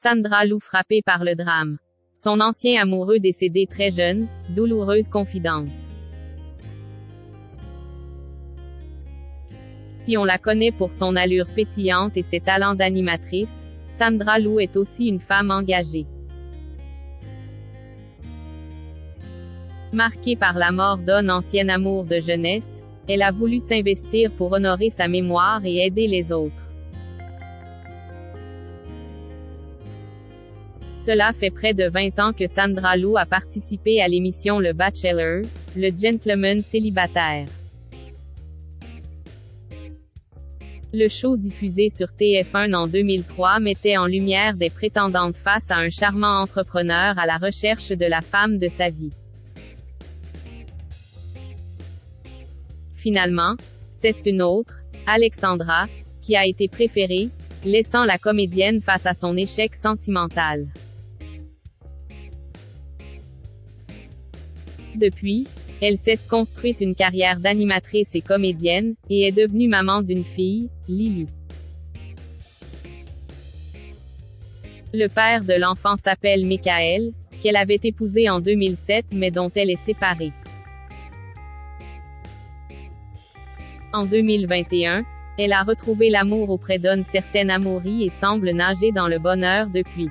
Sandra Lou frappée par le drame. Son ancien amoureux décédé très jeune, douloureuse confidence. Si on la connaît pour son allure pétillante et ses talents d'animatrice, Sandra Lou est aussi une femme engagée. Marquée par la mort d'un ancien amour de jeunesse, elle a voulu s'investir pour honorer sa mémoire et aider les autres. Cela fait près de 20 ans que Sandra Lou a participé à l'émission Le Bachelor, le gentleman célibataire. Le show diffusé sur TF1 en 2003 mettait en lumière des prétendantes face à un charmant entrepreneur à la recherche de la femme de sa vie. Finalement, c'est une autre, Alexandra, qui a été préférée, laissant la comédienne face à son échec sentimental. Depuis, elle s'est construite une carrière d'animatrice et comédienne, et est devenue maman d'une fille, Lily. Le père de l'enfant s'appelle Michael, qu'elle avait épousé en 2007 mais dont elle est séparée. En 2021, elle a retrouvé l'amour auprès d'une certaine Amaury et semble nager dans le bonheur depuis.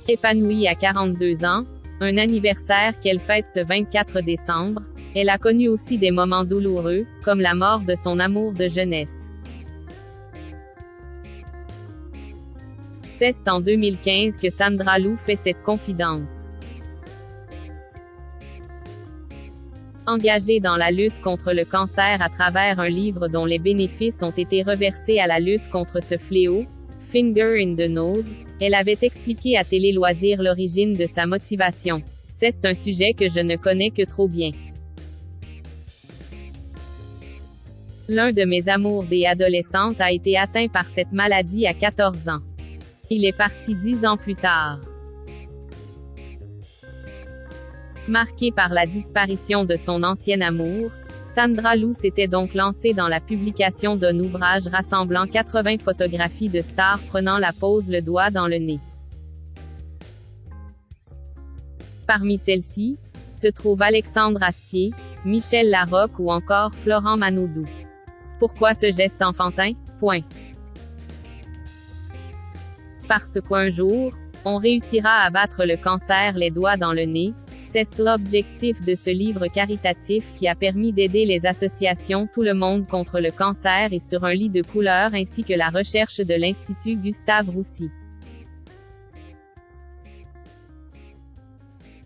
Épanouie à 42 ans, un anniversaire qu'elle fête ce 24 décembre, elle a connu aussi des moments douloureux, comme la mort de son amour de jeunesse. C'est en 2015 que Sandra Lou fait cette confidence. Engagée dans la lutte contre le cancer à travers un livre dont les bénéfices ont été reversés à la lutte contre ce fléau, Finger in the Nose, elle avait expliqué à Télé Loisirs l'origine de sa motivation. C'est un sujet que je ne connais que trop bien. L'un de mes amours des adolescentes a été atteint par cette maladie à 14 ans. Il est parti 10 ans plus tard. Marquée par la disparition de son ancien amour, Sandra Lou s'était donc lancée dans la publication d'un ouvrage rassemblant 80 photographies de stars prenant la pose le doigt dans le nez. Parmi celles-ci, se trouvent Alexandre Astier, Michel Larocque ou encore Florent Manodou. Pourquoi ce geste enfantin? Parce qu'un jour, on réussira à battre le cancer les doigts dans le nez. C'est l'objectif de ce livre caritatif qui a permis d'aider les associations Tout le monde contre le cancer et Sur un lit de couleur ainsi que la recherche de l'Institut Gustave Roussy.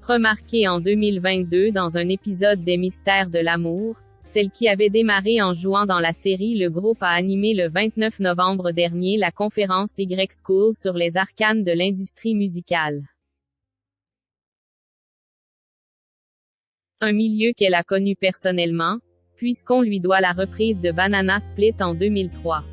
Remarquée en 2022 dans un épisode des Mystères de l'amour, celle qui avait démarré en jouant dans la série, le groupe a animé le 29 novembre dernier la conférence Y-School sur les arcanes de l'industrie musicale. Un milieu qu'elle a connu personnellement, puisqu'on lui doit la reprise de Banana Split en 2003.